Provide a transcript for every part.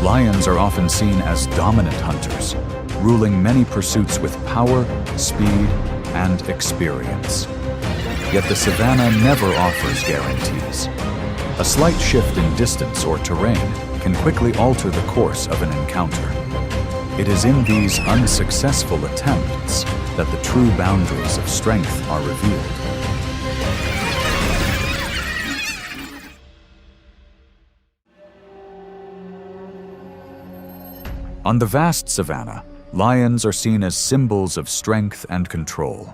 Lions are often seen as dominant hunters, ruling many pursuits with power, speed, and experience. Yet the savanna never offers guarantees. A slight shift in distance or terrain can quickly alter the course of an encounter. It is in these unsuccessful attempts that the true boundaries of strength are revealed. On the vast savanna, lions are seen as symbols of strength and control.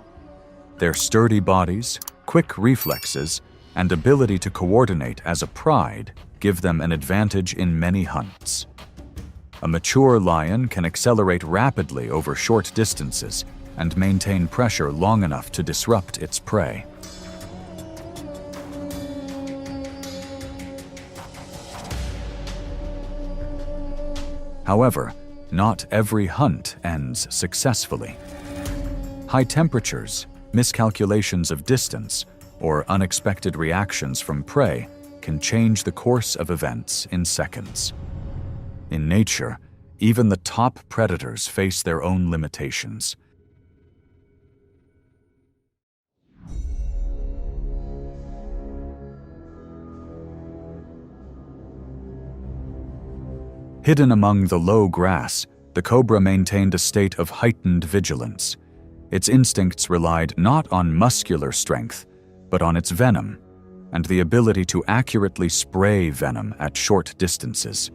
Their sturdy bodies, quick reflexes, and ability to coordinate as a pride give them an advantage in many hunts. A mature lion can accelerate rapidly over short distances and maintain pressure long enough to disrupt its prey. However, not every hunt ends successfully. High temperatures, miscalculations of distance, or unexpected reactions from prey can change the course of events in seconds. In nature, even the top predators face their own limitations. Hidden among the low grass, the cobra maintained a state of heightened vigilance. Its instincts relied not on muscular strength, but on its venom, and the ability to accurately spray venom at short distances.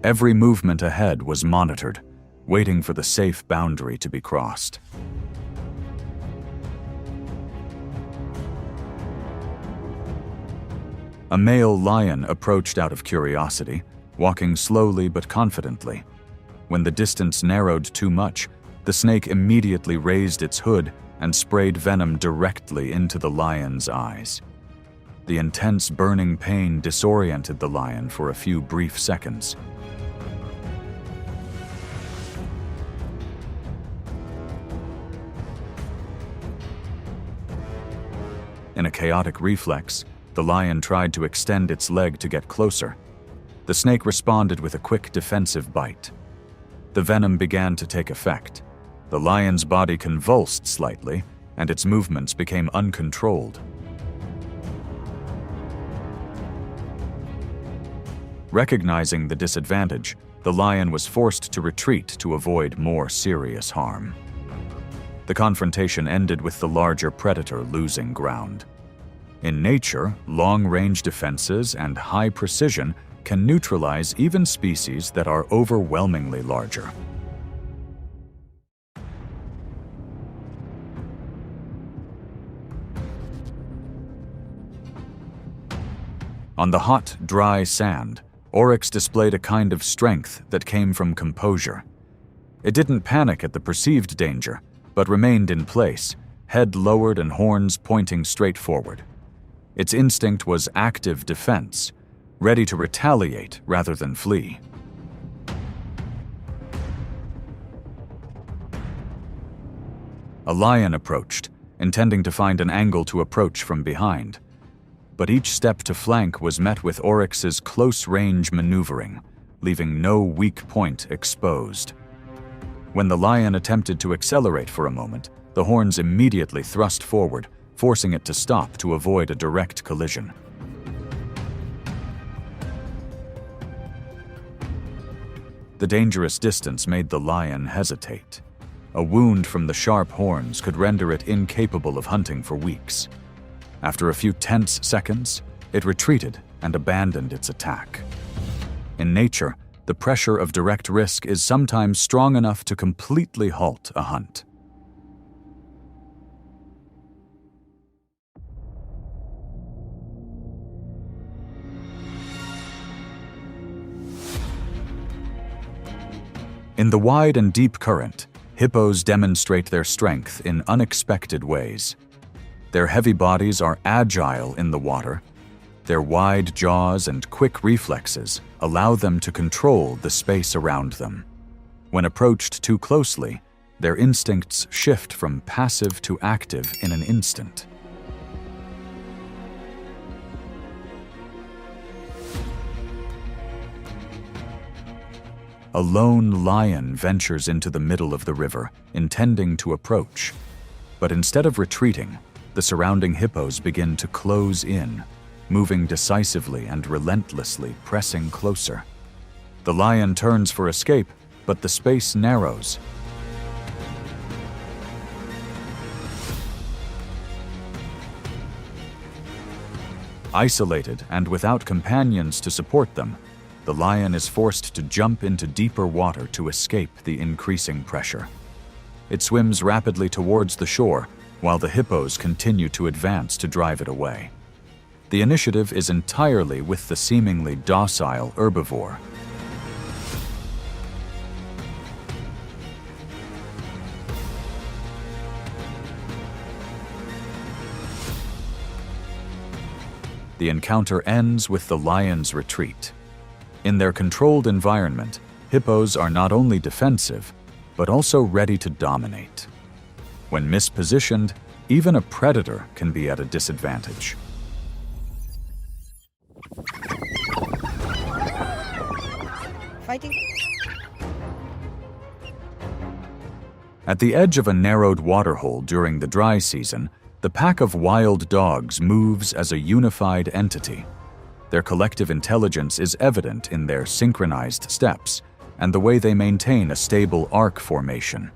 Every movement ahead was monitored, waiting for the safe boundary to be crossed. A male lion approached out of curiosity, walking slowly but confidently. When the distance narrowed too much, the snake immediately raised its hood and sprayed venom directly into the lion's eyes. The intense burning pain disoriented the lion for a few brief seconds. In a chaotic reflex, the lion tried to extend its leg to get closer. The snake responded with a quick defensive bite. The venom began to take effect. The lion's body convulsed slightly, and its movements became uncontrolled. Recognizing the disadvantage, the lion was forced to retreat to avoid more serious harm. The confrontation ended with the larger predator losing ground. In nature, long-range defenses and high precision can neutralize even species that are overwhelmingly larger. On the hot, dry sand, Oryx displayed a kind of strength that came from composure. It didn't panic at the perceived danger, but remained in place, head lowered and horns pointing straight forward. Its instinct was active defense, ready to retaliate rather than flee. A lion approached, intending to find an angle to approach from behind. But each step to flank was met with Oryx's close-range maneuvering, leaving no weak point exposed. When the lion attempted to accelerate for a moment, the horns immediately thrust forward, forcing it to stop to avoid a direct collision. The dangerous distance made the lion hesitate. A wound from the sharp horns could render it incapable of hunting for weeks. After a few tense seconds, it retreated and abandoned its attack. In nature, the pressure of direct risk is sometimes strong enough to completely halt a hunt. In the wide and deep current, hippos demonstrate their strength in unexpected ways. Their heavy bodies are agile in the water. Their wide jaws and quick reflexes allow them to control the space around them. When approached too closely, their instincts shift from passive to active in an instant. a lone lion ventures into the middle of the river, intending to approach. But instead of retreating, the surrounding hippos begin to close in, moving decisively and relentlessly, pressing closer. The lion turns for escape, but the space narrows. Isolated and without companions to support them, the lion is forced to jump into deeper water to escape the increasing pressure. It swims rapidly towards the shore, while the hippos continue to advance to drive it away. The initiative is entirely with the seemingly docile herbivore. The encounter ends with the lion's retreat. In their controlled environment, hippos are not only defensive, but also ready to dominate. When mispositioned, even a predator can be at a disadvantage. Fighting. At the edge of a narrowed waterhole during the dry season, the pack of wild dogs moves as a unified entity. Their collective intelligence is evident in their synchronized steps and the way they maintain a stable arc formation.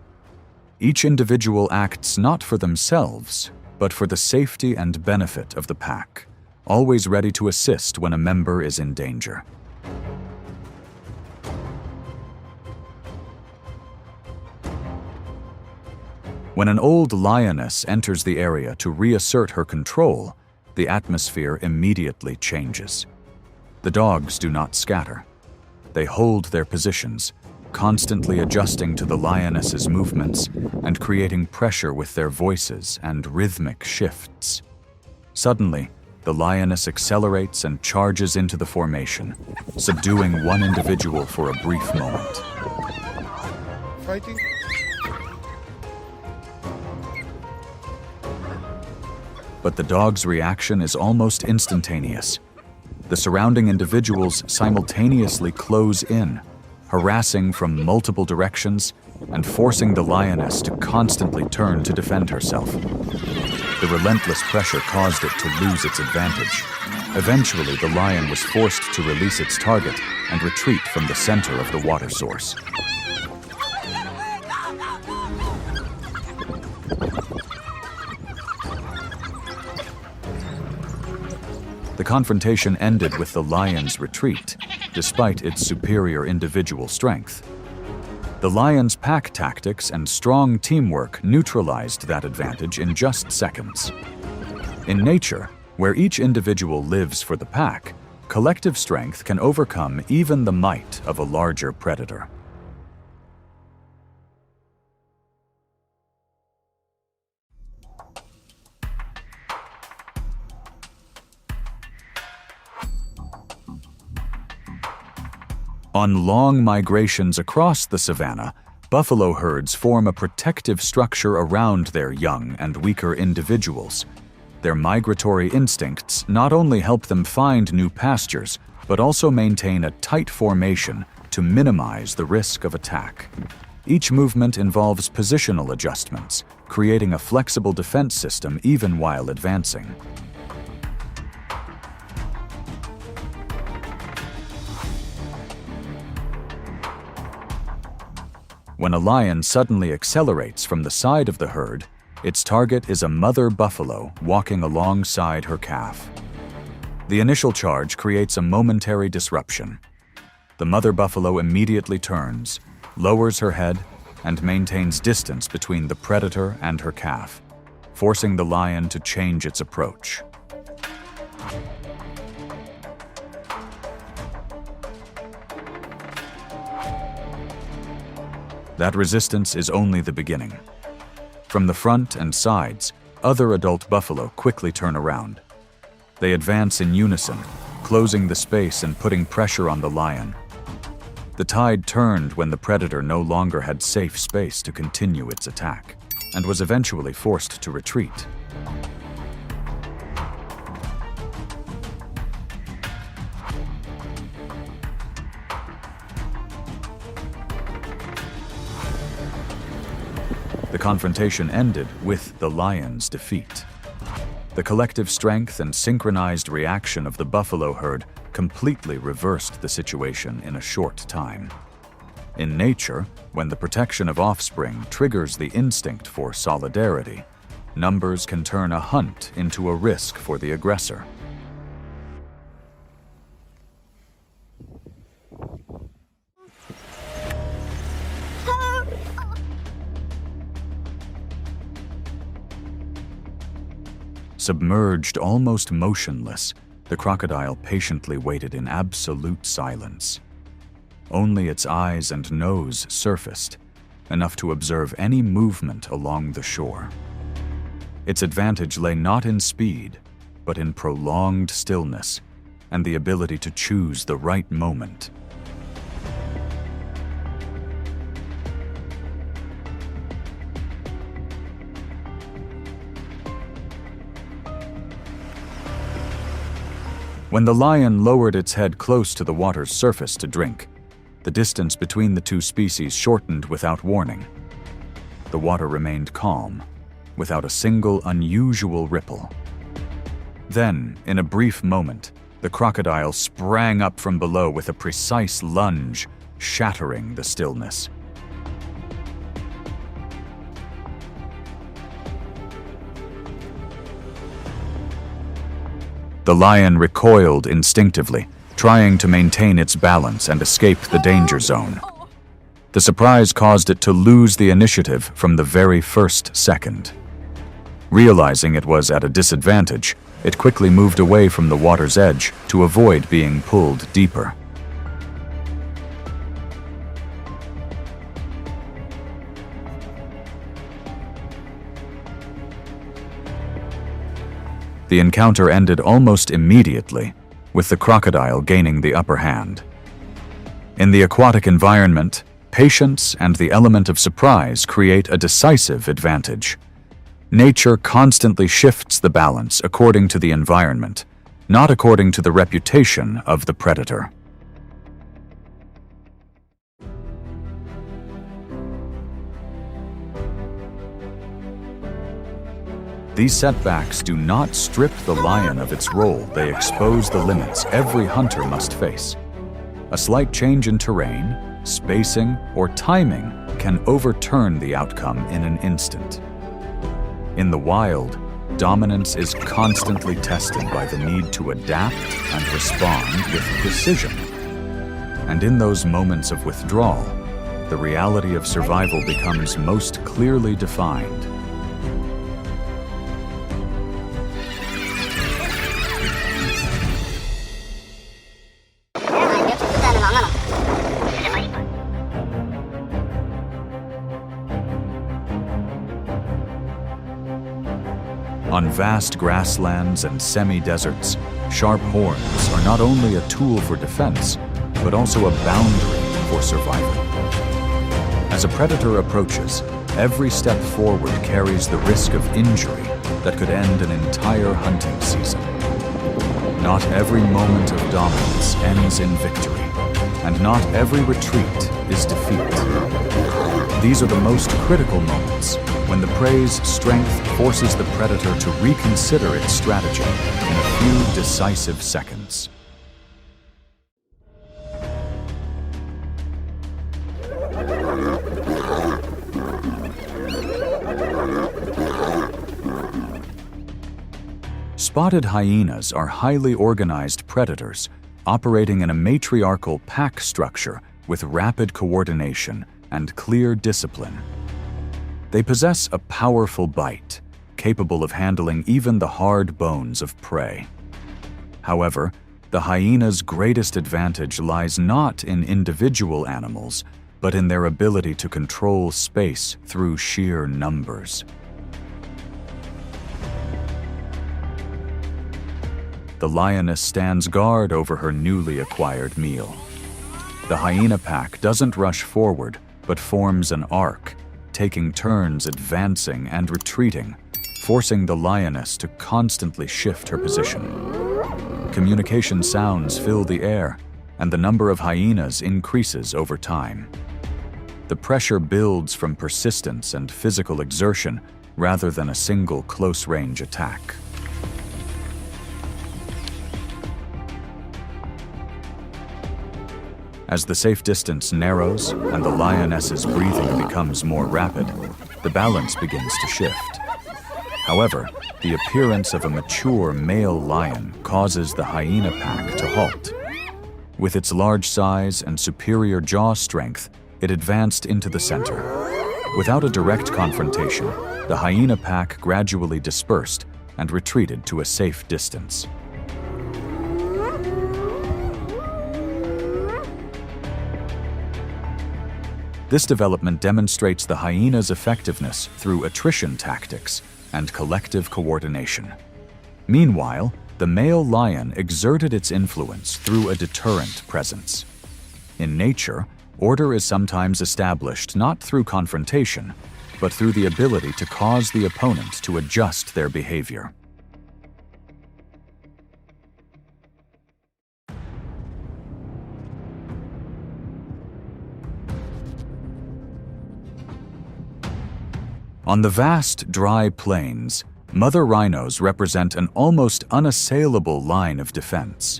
Each individual acts not for themselves, but for the safety and benefit of the pack, always ready to assist when a member is in danger. When an old lioness enters the area to reassert her control, the atmosphere immediately changes. The dogs do not scatter. They hold their positions, constantly adjusting to the lioness's movements and creating pressure with their voices and rhythmic shifts. Suddenly, the lioness accelerates and charges into the formation, subduing one individual for a brief moment. Fighting. But the dog's reaction is almost instantaneous. The surrounding individuals simultaneously close in, harassing from multiple directions and forcing the lioness to constantly turn to defend herself. The relentless pressure caused it to lose its advantage. Eventually, the lion was forced to release its target and retreat from the center of the water source. The confrontation ended with the lion's retreat, despite its superior individual strength. The lion's pack tactics and strong teamwork neutralized that advantage in just seconds. In nature, where each individual lives for the pack, collective strength can overcome even the might of a larger predator. On long migrations across the savanna, buffalo herds form a protective structure around their young and weaker individuals. Their migratory instincts not only help them find new pastures, but also maintain a tight formation to minimize the risk of attack. Each movement involves positional adjustments, creating a flexible defense system even while advancing. When a lion suddenly accelerates from the side of the herd, its target is a mother buffalo walking alongside her calf. The initial charge creates a momentary disruption. The mother buffalo immediately turns, lowers her head, and maintains distance between the predator and her calf, forcing the lion to change its approach. That resistance is only the beginning. From the front and sides, other adult buffalo quickly turn around. They advance in unison, closing the space and putting pressure on the lion. The tide turned when the predator no longer had safe space to continue its attack, and was eventually forced to retreat. The confrontation ended with the lion's defeat. The collective strength and synchronized reaction of the buffalo herd completely reversed the situation in a short time. In nature, when the protection of offspring triggers the instinct for solidarity, numbers can turn a hunt into a risk for the aggressor. Submerged, almost motionless, the crocodile patiently waited in absolute silence. Only its eyes and nose surfaced, enough to observe any movement along the shore. Its advantage lay not in speed, but in prolonged stillness and the ability to choose the right moment. When the lion lowered its head close to the water's surface to drink, the distance between the two species shortened without warning. The water remained calm, without a single unusual ripple. Then, in a brief moment, the crocodile sprang up from below with a precise lunge, shattering the stillness. The lion recoiled instinctively, trying to maintain its balance and escape the danger zone. The surprise caused it to lose the initiative from the very first second. Realizing it was at a disadvantage, it quickly moved away from the water's edge to avoid being pulled deeper. The encounter ended almost immediately, with the crocodile gaining the upper hand. In the aquatic environment, patience and the element of surprise create a decisive advantage. Nature constantly shifts the balance according to the environment, not according to the reputation of the predator. These setbacks do not strip the lion of its role, they expose the limits every hunter must face. A slight change in terrain, spacing, or timing can overturn the outcome in an instant. In the wild, dominance is constantly tested by the need to adapt and respond with precision. And in those moments of withdrawal, the reality of survival becomes most clearly defined. On vast grasslands and semi-deserts, sharp horns are not only a tool for defense, but also a boundary for survival. As a predator approaches, every step forward carries the risk of injury that could end an entire hunting season. Not every moment of dominance ends in victory, and not every retreat is defeat. These are the most critical moments, when the prey's strength forces the predator to reconsider its strategy in a few decisive seconds. Spotted hyenas are highly organized predators operating in a matriarchal pack structure with rapid coordination and clear discipline. They possess a powerful bite, capable of handling even the hard bones of prey. However, the hyena's greatest advantage lies not in individual animals, but in their ability to control space through sheer numbers. The lioness stands guard over her newly acquired meal. The hyena pack doesn't rush forward, but forms an arc, taking turns advancing and retreating, forcing the lioness to constantly shift her position. Communication sounds fill the air, and the number of hyenas increases over time. the pressure builds from persistence and physical exertion rather than a single close-range attack. As the safe distance narrows and the lioness's breathing becomes more rapid, the balance begins to shift. However, the appearance of a mature male lion causes the hyena pack to halt. With its large size and superior jaw strength, it advanced into the center. Without a direct confrontation, the hyena pack gradually dispersed and retreated to a safe distance. This development demonstrates the hyena's effectiveness through attrition tactics and collective coordination. Meanwhile, the male lion exerted its influence through a deterrent presence. In nature, order is sometimes established not through confrontation, but through the ability to cause the opponent to adjust their behavior. On the vast, dry plains, mother rhinos represent an almost unassailable line of defense.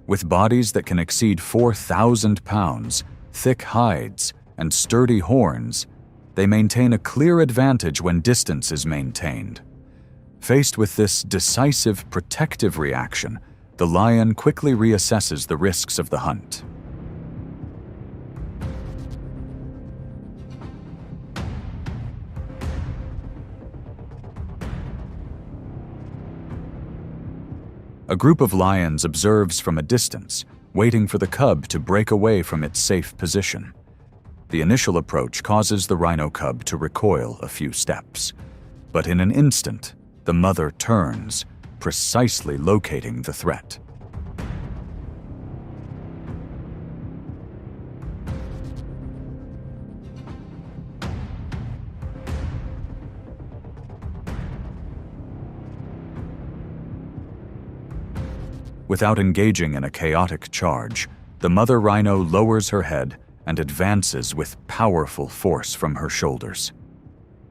With bodies that can exceed 4,000 pounds, thick hides, and sturdy horns, they maintain a clear advantage when distance is maintained. Faced with this decisive protective reaction, the lion quickly reassesses the risks of the hunt. A group of lions observes from a distance, waiting for the cub to break away from its safe position. The initial approach causes the rhino cub to recoil a few steps, but in an instant, the mother turns, precisely locating the threat. Without engaging in a chaotic charge, the mother rhino lowers her head and advances with powerful force from her shoulders.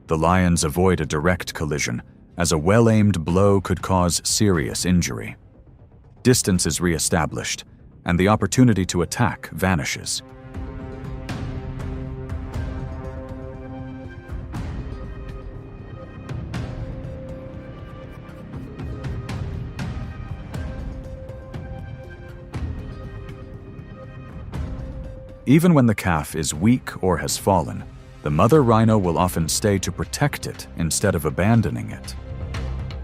The lions avoid a direct collision, as a well-aimed blow could cause serious injury. Distance is re-established, and the opportunity to attack vanishes. Even when the calf is weak or has fallen, the mother rhino will often stay to protect it instead of abandoning it.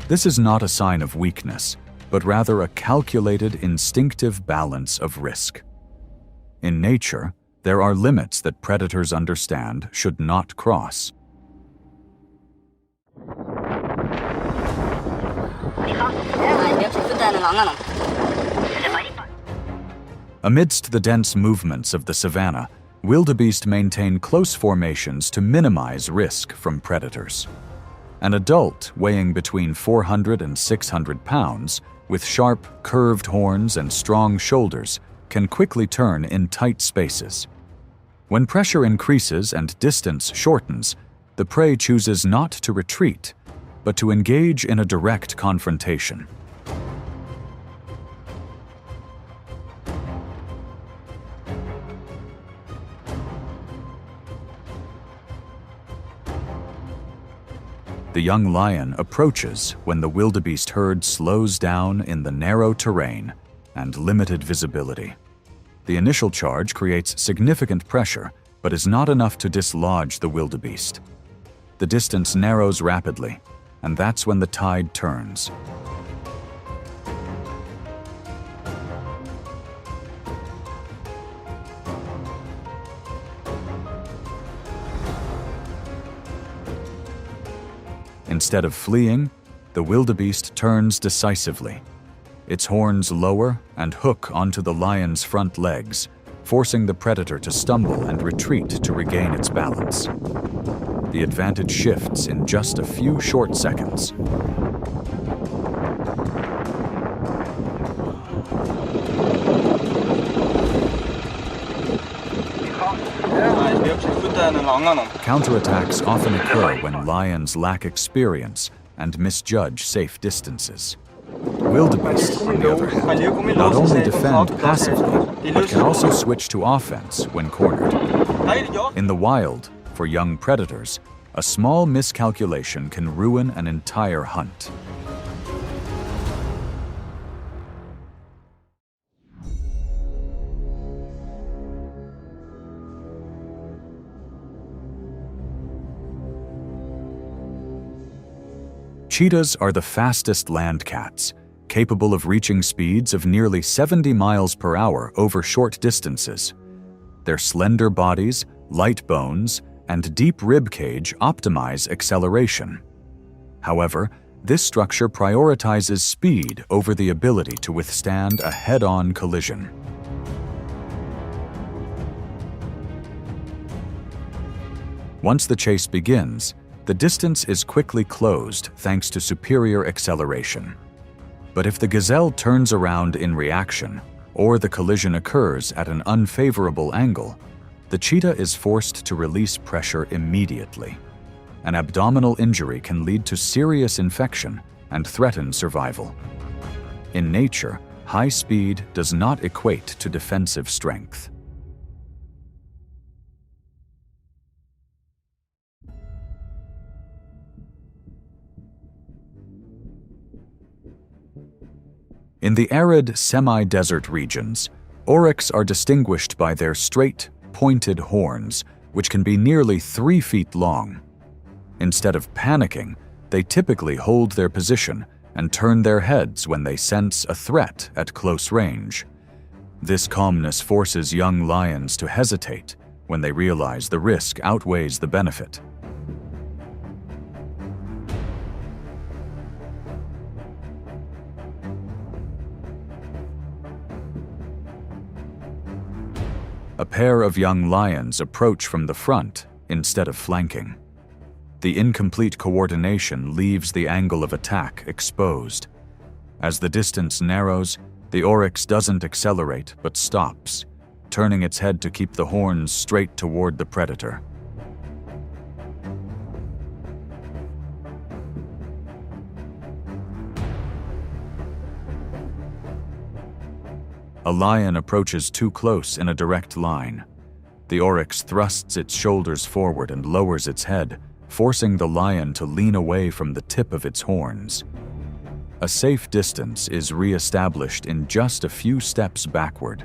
This is not a sign of weakness, but rather a calculated, instinctive balance of risk. In nature, there are limits that predators understand should not cross. Amidst the dense movements of the savanna, wildebeest maintain close formations to minimize risk from predators. An adult weighing between 400 and 600 pounds, with sharp, curved horns and strong shoulders, can quickly turn in tight spaces. When pressure increases and distance shortens, the prey chooses not to retreat, but to engage in a direct confrontation. The young lion approaches when the wildebeest herd slows down in the narrow terrain and limited visibility. The initial charge creates significant pressure, but is not enough to dislodge the wildebeest. The distance narrows rapidly, and that's when the tide turns. Instead of fleeing, the wildebeest turns decisively. Its horns lower and hook onto the lion's front legs, forcing the predator to stumble and retreat to regain its balance. The advantage shifts in just a few short seconds. Counterattacks often occur when lions lack experience and misjudge safe distances. Wildebeest, on the other hand, not only defend passively, but can also switch to offense when cornered. In the wild, for young predators, a small miscalculation can ruin an entire hunt. Cheetahs are the fastest land cats, capable of reaching speeds of nearly 70 miles per hour over short distances. Their slender bodies, light bones, and deep rib cage optimize acceleration. However, this structure prioritizes speed over the ability to withstand a head-on collision. Once the chase begins, the distance is quickly closed thanks to superior acceleration. But if the gazelle turns around in reaction, or the collision occurs at an unfavorable angle, the cheetah is forced to release pressure immediately. An abdominal injury can lead to serious infection and threaten survival. In nature, high speed does not equate to defensive strength. In the arid, semi-desert regions, oryx are distinguished by their straight, pointed horns, which can be nearly 3 feet long. Instead of panicking, they typically hold their position and turn their heads when they sense a threat at close range. This calmness forces young lions to hesitate when they realize the risk outweighs the benefit. A pair of young lions approach from the front instead of flanking. The incomplete coordination leaves the angle of attack exposed. As the distance narrows, the oryx doesn't accelerate but stops, turning its head to keep the horns straight toward the predator. A lion approaches too close in a direct line. The oryx thrusts its shoulders forward and lowers its head, forcing the lion to lean away from the tip of its horns. A safe distance is re-established in just a few steps backward.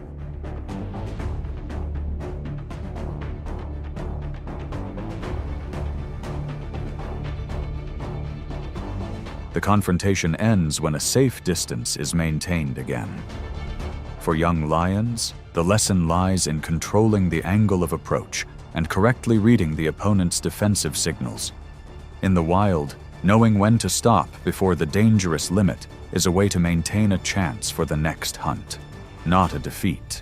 The confrontation ends when a safe distance is maintained again. For young lions, the lesson lies in controlling the angle of approach and correctly reading the opponent's defensive signals. In the wild, knowing when to stop before the dangerous limit is a way to maintain a chance for the next hunt, not a defeat.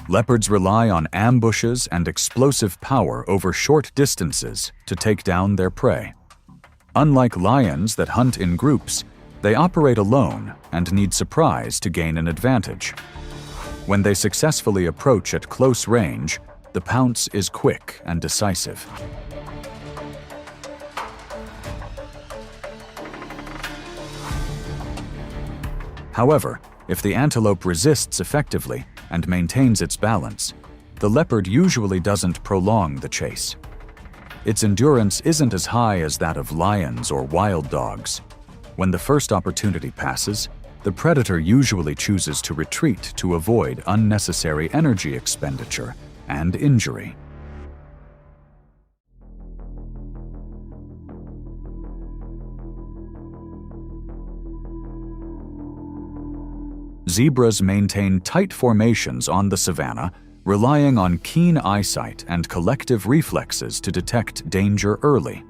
Leopards rely on ambushes and explosive power over short distances to take down their prey. Unlike lions that hunt in groups, they operate alone and need surprise to gain an advantage. When they successfully approach at close range, the pounce is quick and decisive. However, if the antelope resists effectively and maintains its balance, the leopard usually doesn't prolong the chase. Its endurance isn't as high as that of lions or wild dogs. When the first opportunity passes, the predator usually chooses to retreat to avoid unnecessary energy expenditure and injury. Zebras maintain tight formations on the savanna, relying on keen eyesight and collective reflexes to detect danger early.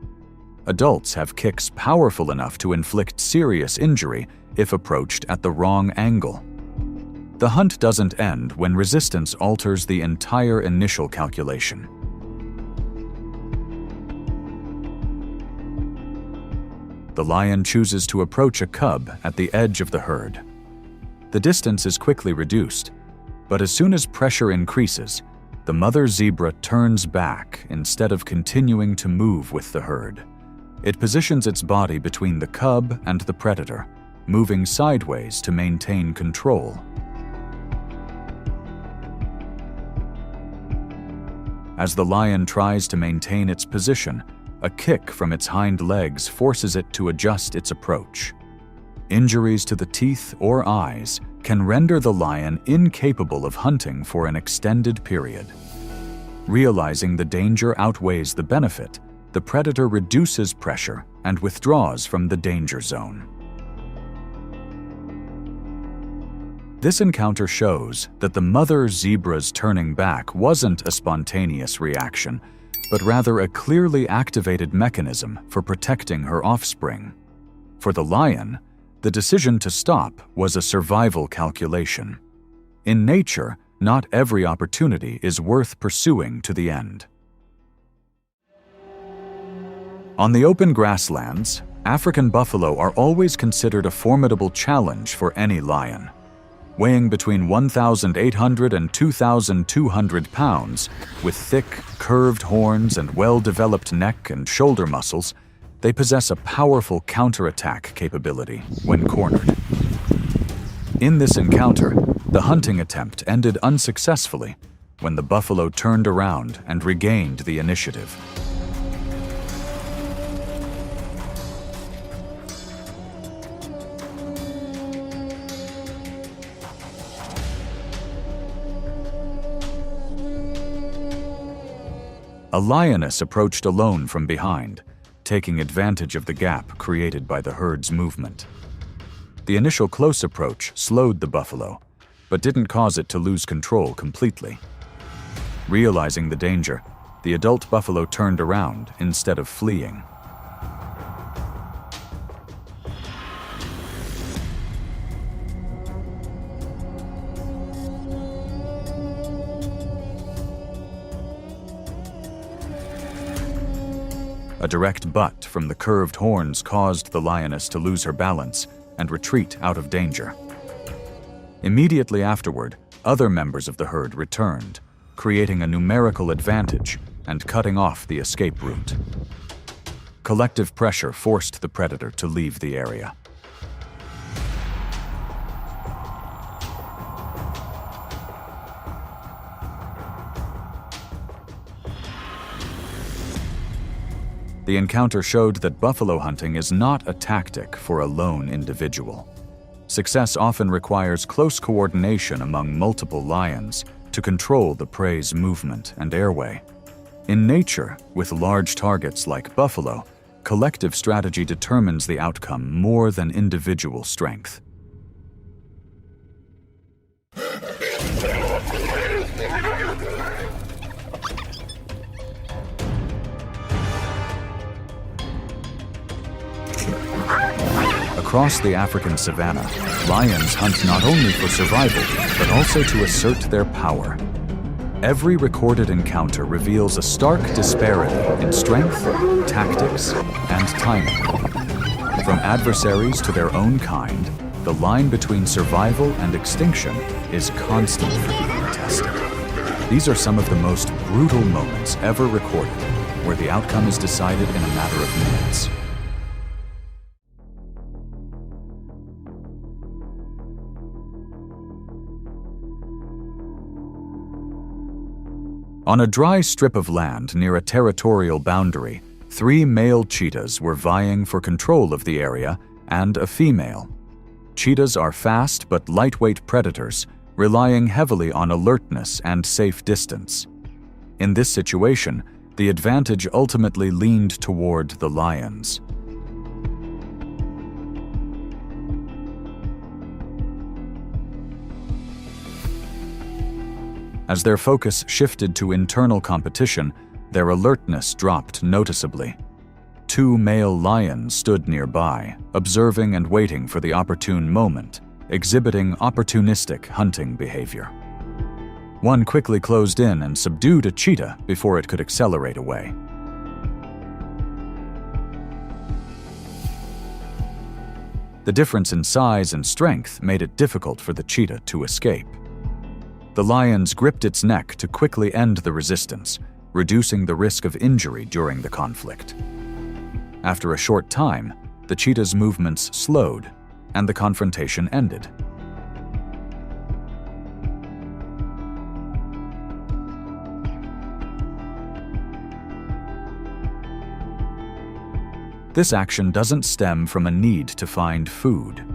Adults have kicks powerful enough to inflict serious injury if approached at the wrong angle. The hunt doesn't end when resistance alters the entire initial calculation. the lion chooses to approach a cub at the edge of the herd. The distance is quickly reduced, but as soon as pressure increases, the mother zebra turns back instead of continuing to move with the herd. It positions its body between the cub and the predator, moving sideways to maintain control. As the lion tries to maintain its position, a kick from its hind legs forces it to adjust its approach. Injuries to the teeth or eyes can render the lion incapable of hunting for an extended period. Realizing the danger outweighs the benefit, the predator reduces pressure and withdraws from the danger zone. This encounter shows that the mother zebra's turning back wasn't a spontaneous reaction, but rather a clearly activated mechanism for protecting her offspring. For the lion, the decision to stop was a survival calculation. In nature, not every opportunity is worth pursuing to the end. On the open grasslands, African buffalo are always considered a formidable challenge for any lion. Weighing between 1,800 and 2,200 pounds, with thick, curved horns and well-developed neck and shoulder muscles, they possess a powerful counterattack capability when cornered. In this encounter, the hunting attempt ended unsuccessfully when the buffalo turned around and regained the initiative. A lioness approached alone from behind, taking advantage of the gap created by the herd's movement. The initial close approach slowed the buffalo, but didn't cause it to lose control completely. Realizing the danger, the adult buffalo turned around instead of fleeing. A direct butt from the curved horns caused the lioness to lose her balance and retreat out of danger. Immediately afterward, other members of the herd returned, creating a numerical advantage and cutting off the escape route. Collective pressure forced the predator to leave the area. The encounter showed that buffalo hunting is not a tactic for a lone individual. Success often requires close coordination among multiple lions to control the prey's movement and airway. In nature, with large targets like buffalo, collective strategy determines the outcome more than individual strength. Across the African savanna, lions hunt not only for survival, but also to assert their power. Every recorded encounter reveals a stark disparity in strength, tactics, and timing. From adversaries to their own kind, the line between survival and extinction is constantly being tested. These are some of the most brutal moments ever recorded, where the outcome is decided in a matter of minutes. On a dry strip of land near a territorial boundary, 3 male cheetahs were vying for control of the area and a female. Cheetahs are fast but lightweight predators, relying heavily on alertness and safe distance. In this situation, the advantage ultimately leaned toward the lions. As their focus shifted to internal competition, their alertness dropped noticeably. 2 male lions stood nearby, observing and waiting for the opportune moment, exhibiting opportunistic hunting behavior. One quickly closed in and subdued a cheetah before it could accelerate away. The difference in size and strength made it difficult for the cheetah to escape. The lions gripped its neck to quickly end the resistance, reducing the risk of injury during the conflict. After a short time, the cheetah's movements slowed, and the confrontation ended. This action doesn't stem from a need to find food.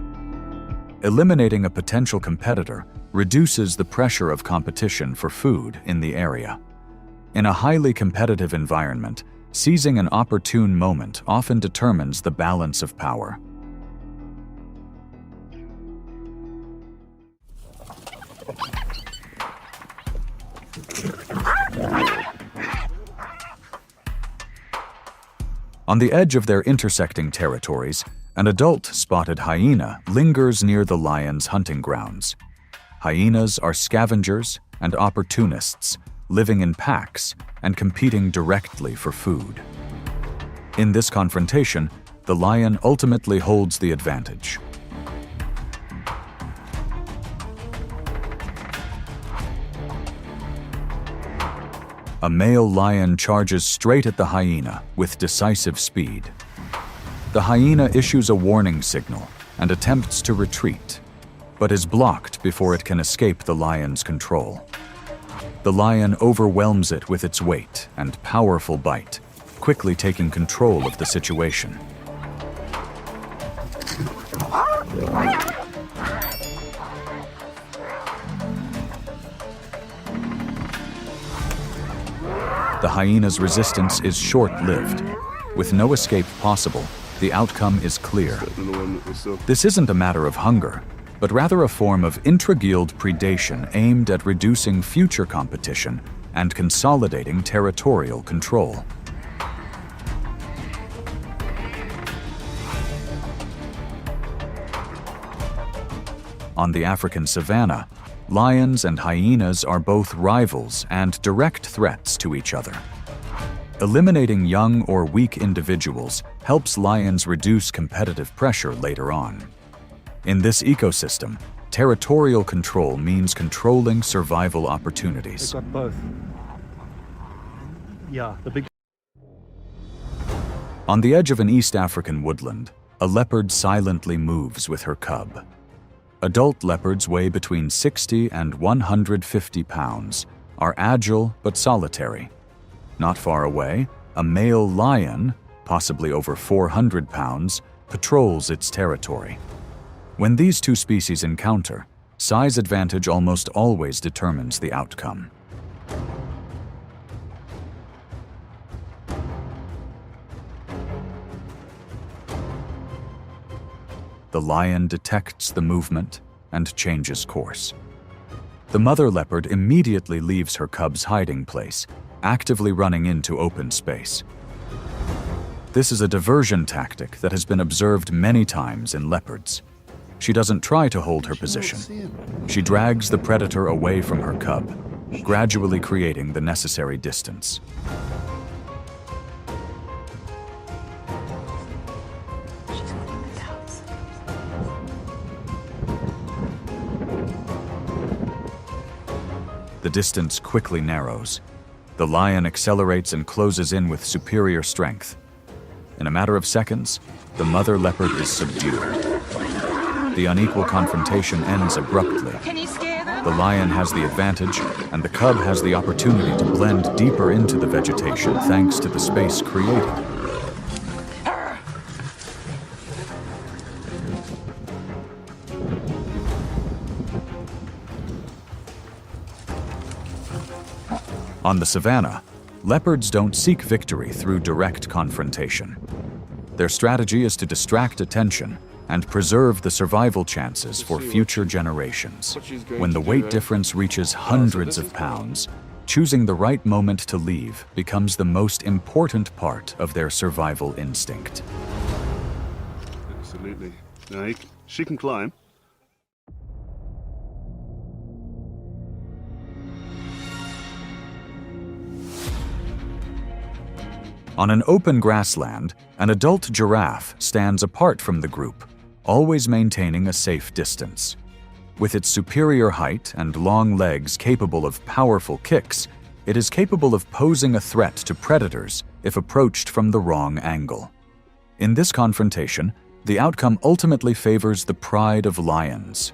Eliminating a potential competitor reduces the pressure of competition for food in the area. In a highly competitive environment, seizing an opportune moment often determines the balance of power. On the edge of their intersecting territories, an adult-spotted hyena lingers near the lion's hunting grounds. Hyenas are scavengers and opportunists, living in packs and competing directly for food. In this confrontation, the lion ultimately holds the advantage. A male lion charges straight at the hyena with decisive speed. The hyena issues a warning signal and attempts to retreat, but is blocked before it can escape the lion's control. The lion overwhelms it with its weight and powerful bite, quickly taking control of the situation. The hyena's resistance is short-lived. With no escape possible, the outcome is clear. This isn't a matter of hunger, but rather a form of intra-guild predation aimed at reducing future competition and consolidating territorial control. On the African savanna, lions and hyenas are both rivals and direct threats to each other. Eliminating young or weak individuals helps lions reduce competitive pressure later on. In this ecosystem, territorial control means controlling survival opportunities. They've got both. Yeah, the big... On the edge of an East African woodland, a leopard silently moves with her cub. Adult leopards weigh between 60 and 150 pounds, are agile but solitary. Not far away, a male lion, possibly over 400 pounds, patrols its territory. When these two species encounter, size advantage almost always determines the outcome. The lion detects the movement and changes course. The mother leopard immediately leaves her cub's hiding place, actively running into open space. This is a diversion tactic that has been observed many times in leopards. She doesn't try to hold her position. She drags the predator away from her cub, gradually creating the necessary distance. The distance quickly narrows. The lion accelerates and closes in with superior strength. In a matter of seconds, the mother leopard is subdued. The unequal confrontation ends abruptly. The lion has the advantage, and the cub has the opportunity to blend deeper into the vegetation thanks to the space created. On the savanna, leopards don't seek victory through direct confrontation. Their strategy is to distract attention and preserve the survival chances for future generations. When the weight difference reaches hundreds of pounds, choosing the right moment to leave becomes the most important part of their survival instinct. Absolutely. Now, she can climb. On an open grassland, an adult giraffe stands apart from the group, always maintaining a safe distance. With its superior height and long legs capable of powerful kicks, it is capable of posing a threat to predators if approached from the wrong angle. In this confrontation, the outcome ultimately favors the pride of lions.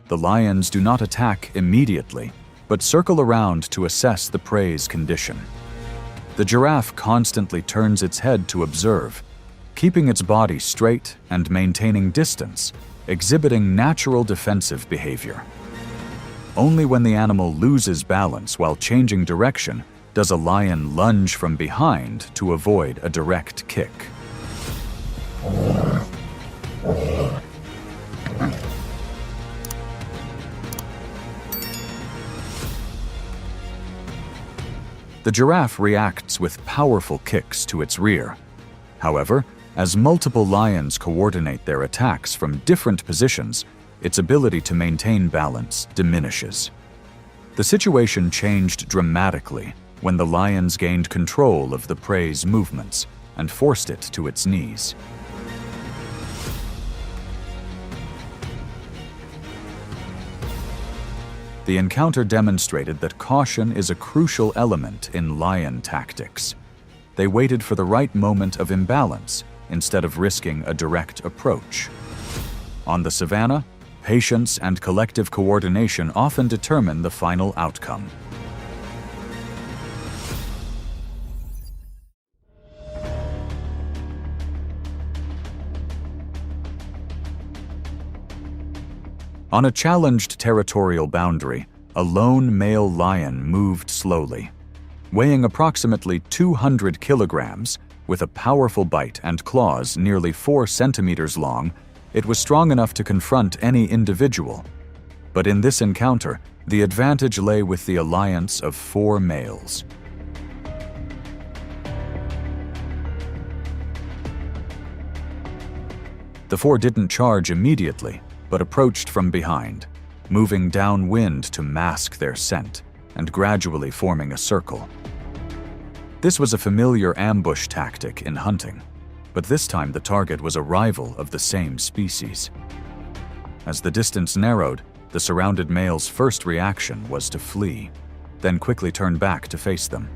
The lions do not attack immediately, but circle around to assess the prey's condition. The giraffe constantly turns its head to observe, keeping its body straight and maintaining distance, exhibiting natural defensive behavior. Only when the animal loses balance while changing direction does a lion lunge from behind to avoid a direct kick. The giraffe reacts with powerful kicks to its rear. However, as multiple lions coordinate their attacks from different positions, its ability to maintain balance diminishes. The situation changed dramatically when the lions gained control of the prey's movements and forced it to its knees. The encounter demonstrated that caution is a crucial element in lion tactics. They waited for the right moment of imbalance instead of risking a direct approach. On the savanna, patience and collective coordination often determine the final outcome. On a challenged territorial boundary, a lone male lion moved slowly. Weighing approximately 200 kilograms, with a powerful bite and claws nearly 4 centimeters long, it was strong enough to confront any individual. But in this encounter, the advantage lay with the alliance of 4 males. The 4 didn't charge immediately, but approached from behind, moving downwind to mask their scent and gradually forming a circle. This was a familiar ambush tactic in hunting, but this time the target was a rival of the same species. As the distance narrowed, the surrounded male's first reaction was to flee, then quickly turn back to face them.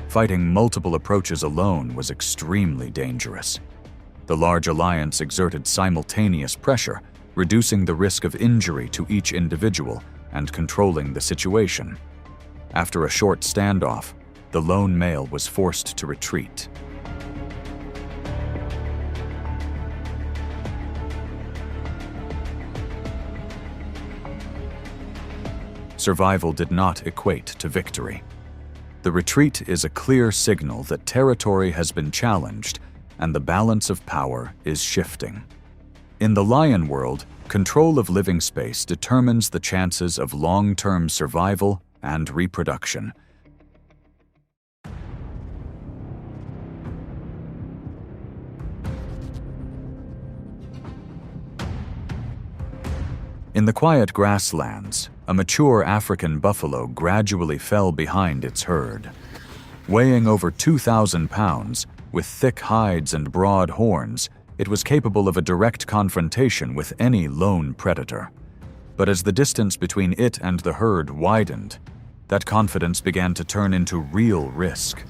Fighting multiple approaches alone was extremely dangerous. The large alliance exerted simultaneous pressure, reducing the risk of injury to each individual and controlling the situation. After a short standoff, the lone male was forced to retreat. Survival did not equate to victory. The retreat is a clear signal that territory has been challenged and the balance of power is shifting. In the lion world, control of living space determines the chances of long-term survival and reproduction. In the quiet grasslands, a mature African buffalo gradually fell behind its herd. Weighing over 2,000 pounds, with thick hides and broad horns, it was capable of a direct confrontation with any lone predator. But as the distance between it and the herd widened, that confidence began to turn into real risk.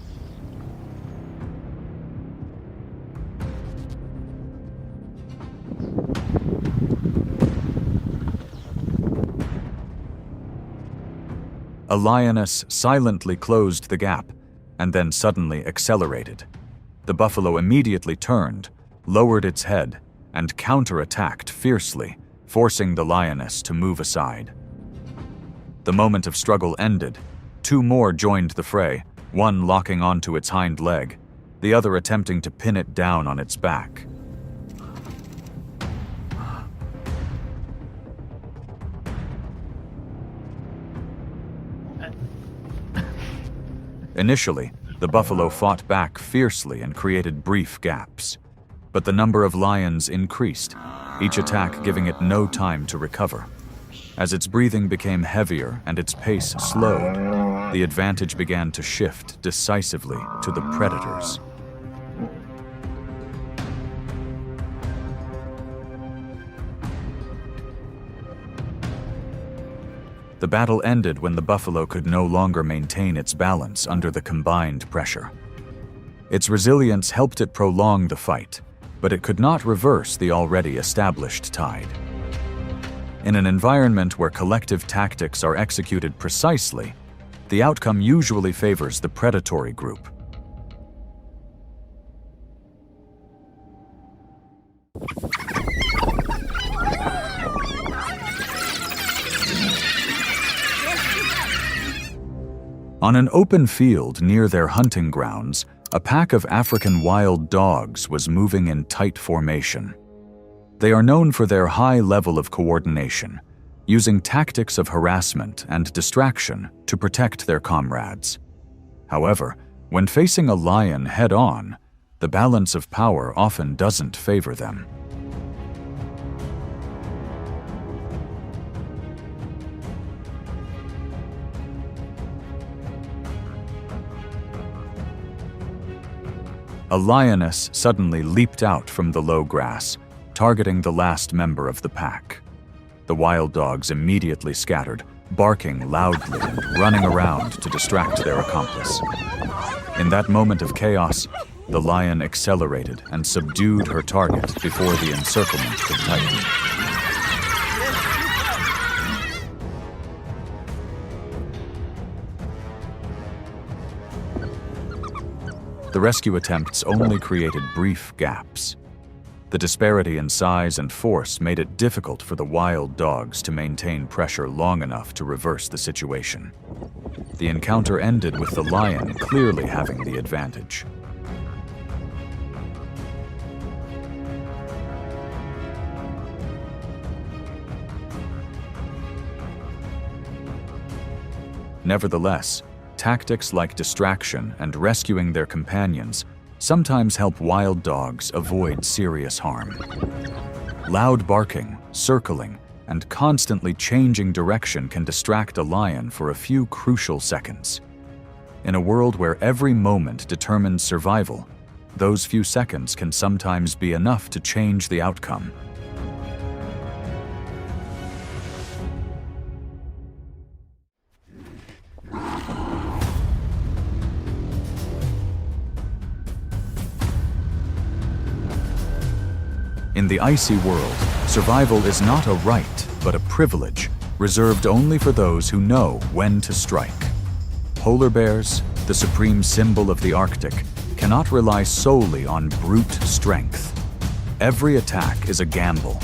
A lioness silently closed the gap and then suddenly accelerated. The buffalo immediately turned, lowered its head, and counterattacked fiercely, forcing the lioness to move aside. The moment of struggle ended. 2 more joined the fray, one locking onto its hind leg, the other attempting to pin it down on its back. Initially, the buffalo fought back fiercely and created brief gaps. But the number of lions increased, each attack giving it no time to recover. As its breathing became heavier and its pace slowed, the advantage began to shift decisively to the predators. The battle ended when the buffalo could no longer maintain its balance under the combined pressure. Its resilience helped it prolong the fight, but it could not reverse the already established tide. In an environment where collective tactics are executed precisely, the outcome usually favors the predatory group. On an open field near their hunting grounds, a pack of African wild dogs was moving in tight formation. They are known for their high level of coordination, using tactics of harassment and distraction to protect their comrades. However, when facing a lion head-on, the balance of power often doesn't favor them. A lioness suddenly leaped out from the low grass, targeting the last member of the pack. The wild dogs immediately scattered, barking loudly and running around to distract their accomplice. In that moment of chaos, the lion accelerated and subdued her target before the encirclement could tighten. The rescue attempts only created brief gaps. The disparity in size and force made it difficult for the wild dogs to maintain pressure long enough to reverse the situation. The encounter ended with the lion clearly having the advantage. Nevertheless, tactics like distraction and rescuing their companions sometimes help wild dogs avoid serious harm. Loud barking, circling, and constantly changing direction can distract a lion for a few crucial seconds. In a world where every moment determines survival, those few seconds can sometimes be enough to change the outcome. In the icy world, survival is not a right, but a privilege, reserved only for those who know when to strike. Polar bears, the supreme symbol of the Arctic, cannot rely solely on brute strength. Every attack is a gamble.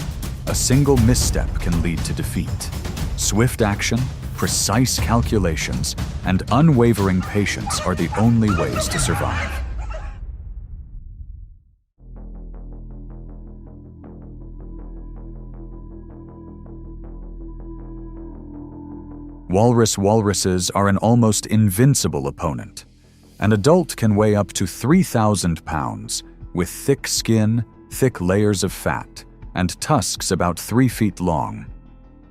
A single misstep can lead to defeat. Swift action, precise calculations, and unwavering patience are the only ways to survive. Walruses are an almost invincible opponent. An adult can weigh up to 3,000 pounds, with thick skin, thick layers of fat, and tusks about 3 feet long.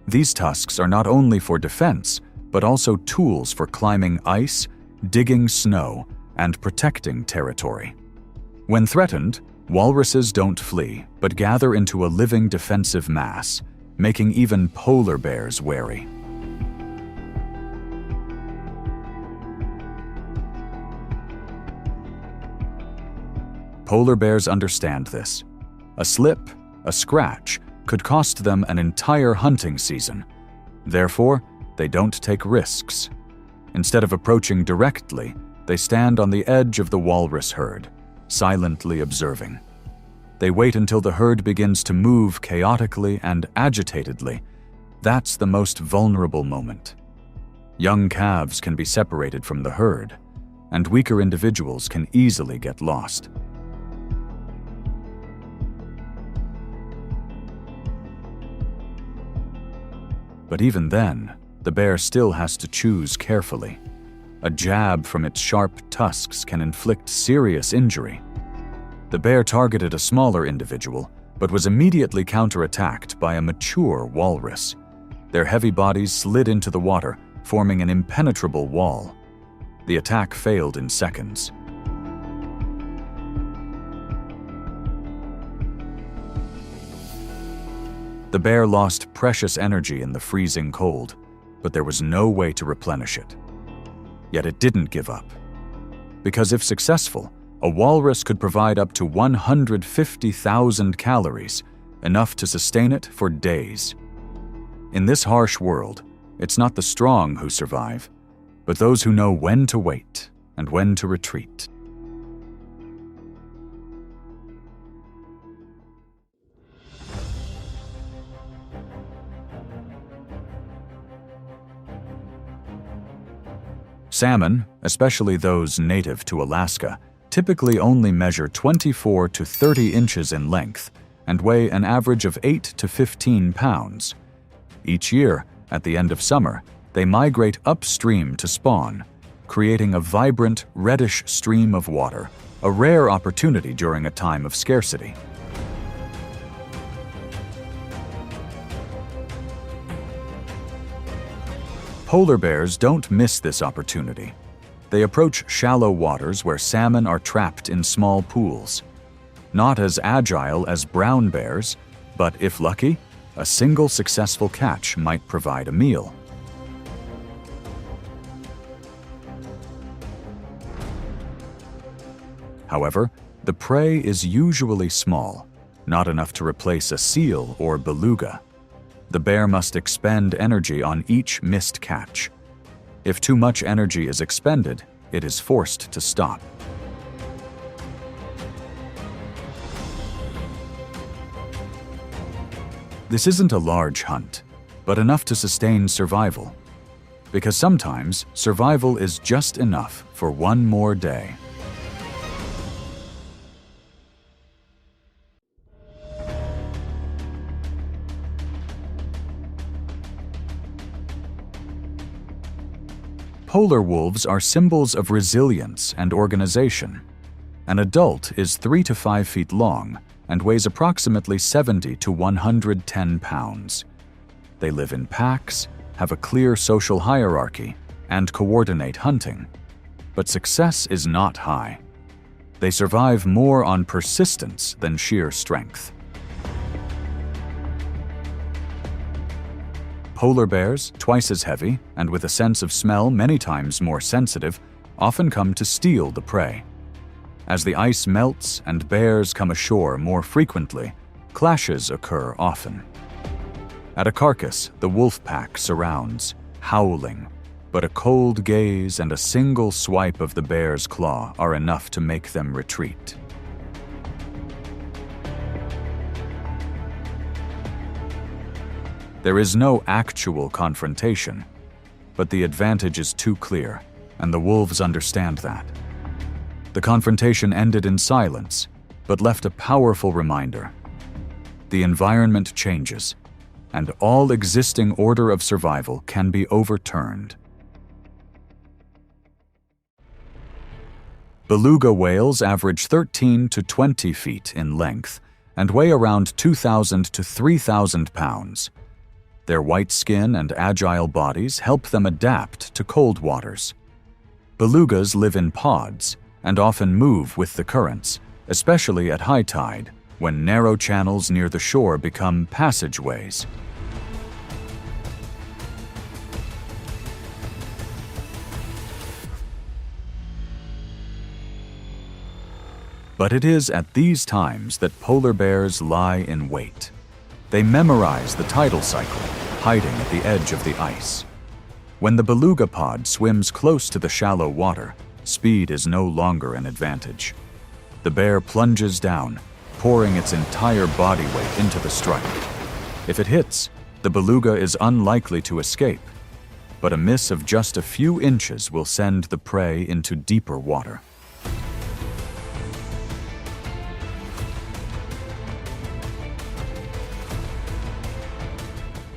These tusks are not only for defense, but also tools for climbing ice, digging snow, and protecting territory. When threatened, walruses don't flee, but gather into a living defensive mass, making even polar bears wary. Polar bears understand this. A slip, a scratch, could cost them an entire hunting season. Therefore, they don't take risks. Instead of approaching directly, they stand on the edge of the walrus herd, silently observing. They wait until the herd begins to move chaotically and agitatedly. That's the most vulnerable moment. Young calves can be separated from the herd, and weaker individuals can easily get lost. But even then, the bear still has to choose carefully. A jab from its sharp tusks can inflict serious injury. The bear targeted a smaller individual, but was immediately counterattacked by a mature walrus. Their heavy bodies slid into the water, forming an impenetrable wall. The attack failed in seconds. The bear lost precious energy in the freezing cold, but there was no way to replenish it. Yet it didn't give up. Because if successful, a walrus could provide up to 150,000 calories, enough to sustain it for days. In this harsh world, it's not the strong who survive, but those who know when to wait and when to retreat. Salmon, especially those native to Alaska, typically only measure 24 to 30 inches in length and weigh an average of 8 to 15 pounds. Each year, at the end of summer, they migrate upstream to spawn, creating a vibrant, reddish stream of water, a rare opportunity during a time of scarcity. Polar bears don't miss this opportunity. They approach shallow waters where salmon are trapped in small pools. Not as agile as brown bears, but if lucky, a single successful catch might provide a meal. However, the prey is usually small, not enough to replace a seal or beluga. The bear must expend energy on each missed catch. If too much energy is expended, it is forced to stop. This isn't a large hunt, but enough to sustain survival. Because sometimes, survival is just enough for one more day. Polar wolves are symbols of resilience and organization. An adult is 3 to 5 feet long and weighs approximately 70 to 110 pounds. They live in packs, have a clear social hierarchy, and coordinate hunting. But success is not high. They survive more on persistence than sheer strength. Polar bears, twice as heavy and with a sense of smell many times more sensitive, often come to steal the prey. As the ice melts and bears come ashore more frequently, clashes occur often. At a carcass, the wolf pack surrounds, howling, but a cold gaze and a single swipe of the bear's claw are enough to make them retreat. There is no actual confrontation, but the advantage is too clear, and the wolves understand that. The confrontation ended in silence, but left a powerful reminder. The environment changes, and all existing order of survival can be overturned. Beluga whales average 13 to 20 feet in length and weigh around 2,000 to 3,000 pounds. Their white skin and agile bodies help them adapt to cold waters. Belugas live in pods and often move with the currents, especially at high tide, when narrow channels near the shore become passageways. But it is at these times that polar bears lie in wait. They memorize the tidal cycle, hiding at the edge of the ice. When the beluga pod swims close to the shallow water, speed is no longer an advantage. The bear plunges down, pouring its entire body weight into the strike. If it hits, the beluga is unlikely to escape, but a miss of just a few inches will send the prey into deeper water.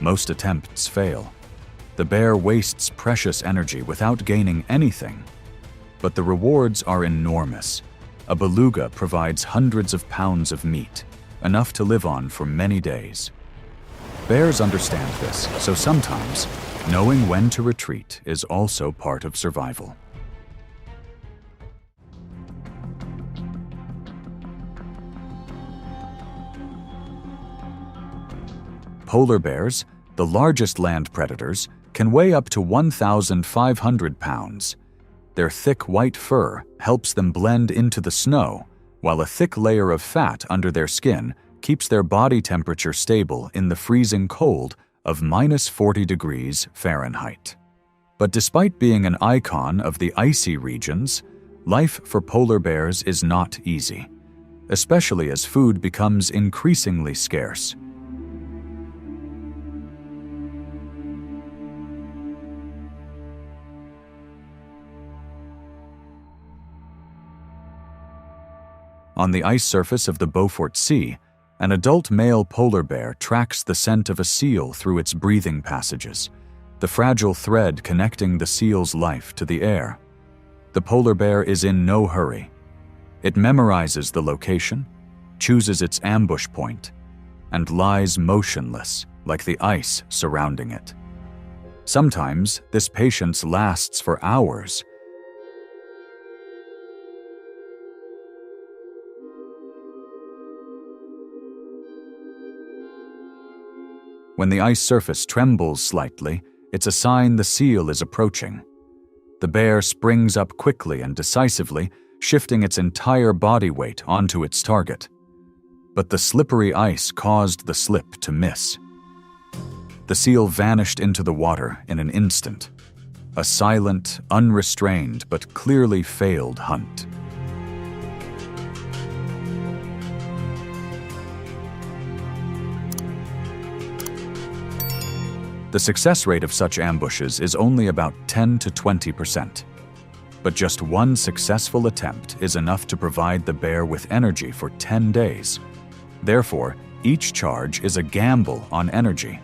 Most attempts fail. The bear wastes precious energy without gaining anything. But the rewards are enormous. a beluga provides hundreds of pounds of meat, enough to live on for many days. Bears understand this, so sometimes knowing when to retreat is also part of survival. Polar bears, the largest land predators, can weigh up to 1,500 pounds. Their thick white fur helps them blend into the snow, while a thick layer of fat under their skin keeps their body temperature stable in the freezing cold of -40 degrees Fahrenheit. But despite being an icon of the icy regions, life for polar bears is not easy, especially as food becomes increasingly scarce. On the ice surface of the Beaufort Sea, an adult male polar bear tracks the scent of a seal through its breathing passages, the fragile thread connecting the seal's life to the air. The polar bear is in no hurry. It memorizes the location, chooses its ambush point, and lies motionless like the ice surrounding it. Sometimes this patience lasts for hours. When the ice surface trembles slightly, it's a sign the seal is approaching. The bear springs up quickly and decisively, shifting its entire body weight onto its target. But the slippery ice caused the slip to miss. The seal vanished into the water in an instant. A silent, unrestrained, but clearly failed hunt. The success rate of such ambushes is only about 10 to 20%. But just one successful attempt is enough to provide the bear with energy for 10 days. Therefore, each charge is a gamble on energy.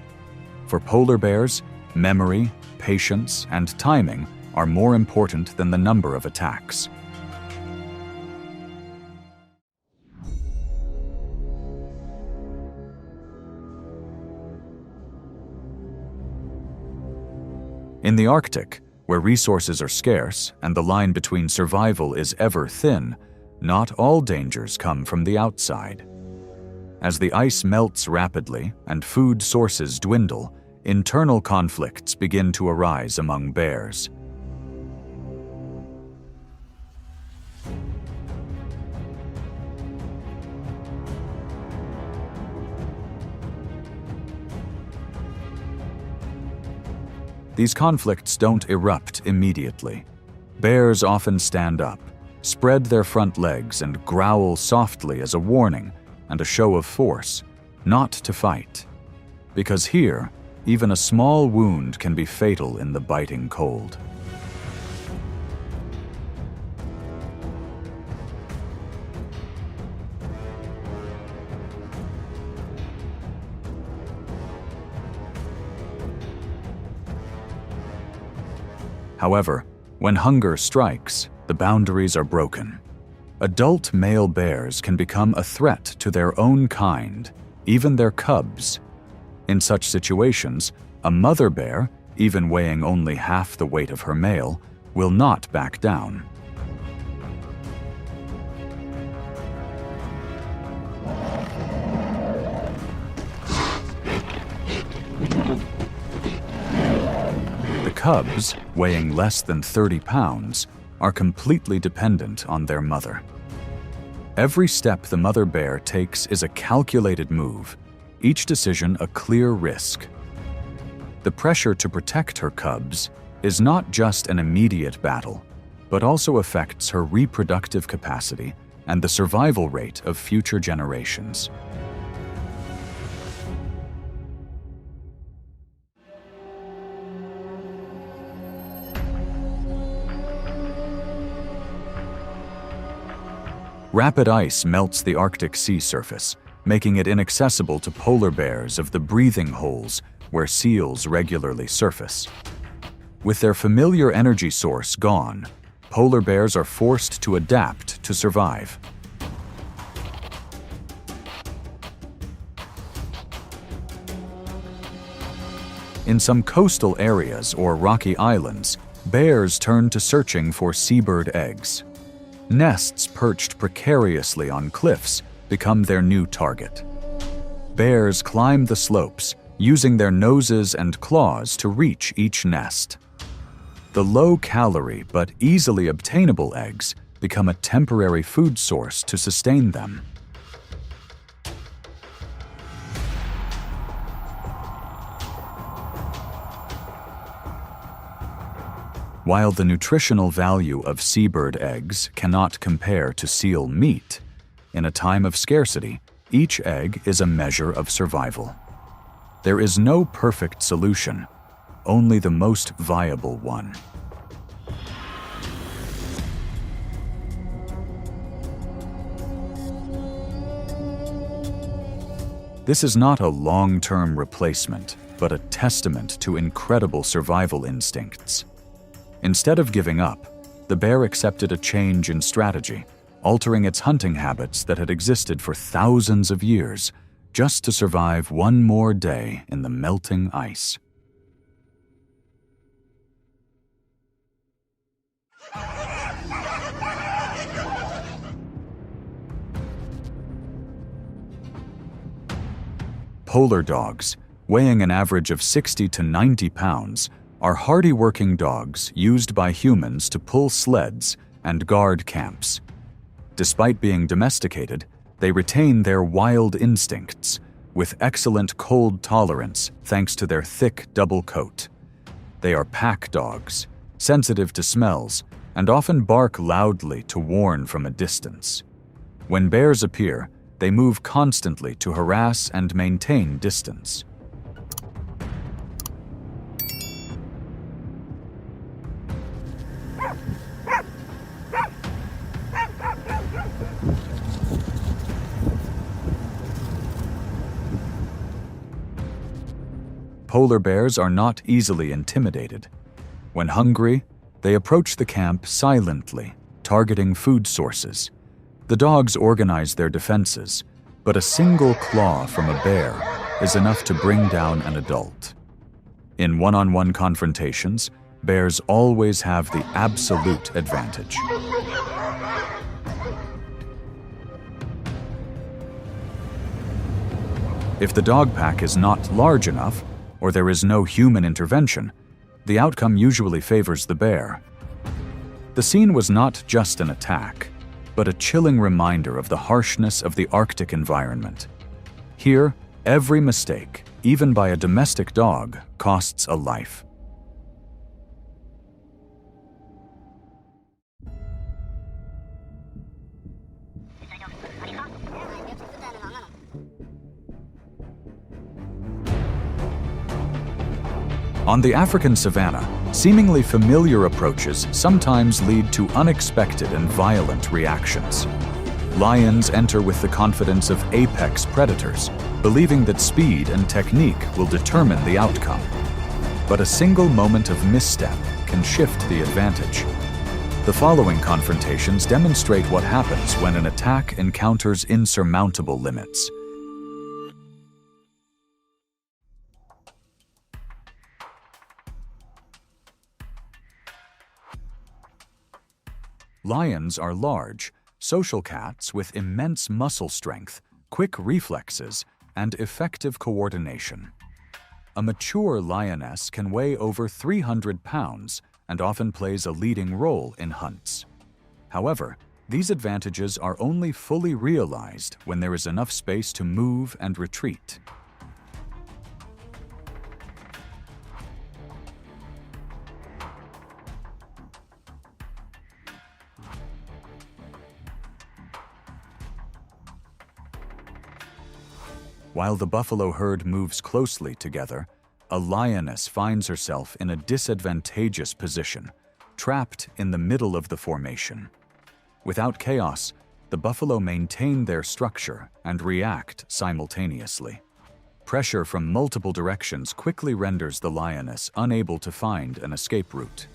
For polar bears, memory, patience, and timing are more important than the number of attacks. In the Arctic, where resources are scarce and the line between survival is ever thin, not all dangers come from the outside. As the ice melts rapidly and food sources dwindle, internal conflicts begin to arise among bears. These conflicts don't erupt immediately. Bears often stand up, spread their front legs, and growl softly as a warning and a show of force, not to fight. Because here, even a small wound can be fatal in the biting cold. However, when hunger strikes, the boundaries are broken. Adult male bears can become a threat to their own kind, even their cubs. In such situations, a mother bear, even weighing only half the weight of her male, will not back down. Cubs, weighing less than 30 pounds, are completely dependent on their mother. Every step the mother bear takes is a calculated move, each decision a clear risk. The pressure to protect her cubs is not just an immediate battle, but also affects her reproductive capacity and the survival rate of future generations. Rapid ice melts the Arctic sea surface, making it inaccessible to polar bears of the breathing holes where seals regularly surface. With their familiar energy source gone, polar bears are forced to adapt to survive. In some coastal areas or rocky islands, bears turn to searching for seabird eggs. Nests perched precariously on cliffs become their new target. Bears climb the slopes, using their noses and claws to reach each nest. The low-calorie but easily obtainable eggs become a temporary food source to sustain them. While the nutritional value of seabird eggs cannot compare to seal meat, in a time of scarcity, each egg is a measure of survival. There is no perfect solution, only the most viable one. This is not a long-term replacement, but a testament to incredible survival instincts. Instead of giving up, the bear accepted a change in strategy, altering its hunting habits that had existed for thousands of years, just to survive one more day in the melting ice. Polar dogs, weighing an average of 60 to 90 pounds, are hardy working dogs used by humans to pull sleds and guard camps. Despite being domesticated, they retain their wild instincts, with excellent cold tolerance thanks to their thick double coat. They are pack dogs, sensitive to smells, and often bark loudly to warn from a distance. When bears appear, they move constantly to harass and maintain distance. Polar bears are not easily intimidated. When hungry, they approach the camp silently, targeting food sources. The dogs organize their defenses, but a single claw from a bear is enough to bring down an adult. In one-on-one confrontations, bears always have the absolute advantage. If the dog pack is not large enough, or there is no human intervention, the outcome usually favors the bear. The scene was not just an attack, but a chilling reminder of the harshness of the Arctic environment. Here, every mistake, even by a domestic dog, costs a life. On the African savanna, seemingly familiar approaches sometimes lead to unexpected and violent reactions. Lions enter with the confidence of apex predators, believing that speed and technique will determine the outcome. But a single moment of misstep can shift the advantage. The following confrontations demonstrate what happens when an attack encounters insurmountable limits. Lions are large, social cats with immense muscle strength, quick reflexes, and effective coordination. A mature lioness can weigh over 300 pounds and often plays a leading role in hunts. However, these advantages are only fully realized when there is enough space to move and retreat. While the buffalo herd moves closely together, a lioness finds herself in a disadvantageous position, trapped in the middle of the formation. Without chaos, the buffalo maintain their structure and react simultaneously. Pressure from multiple directions quickly renders the lioness unable to find an escape route.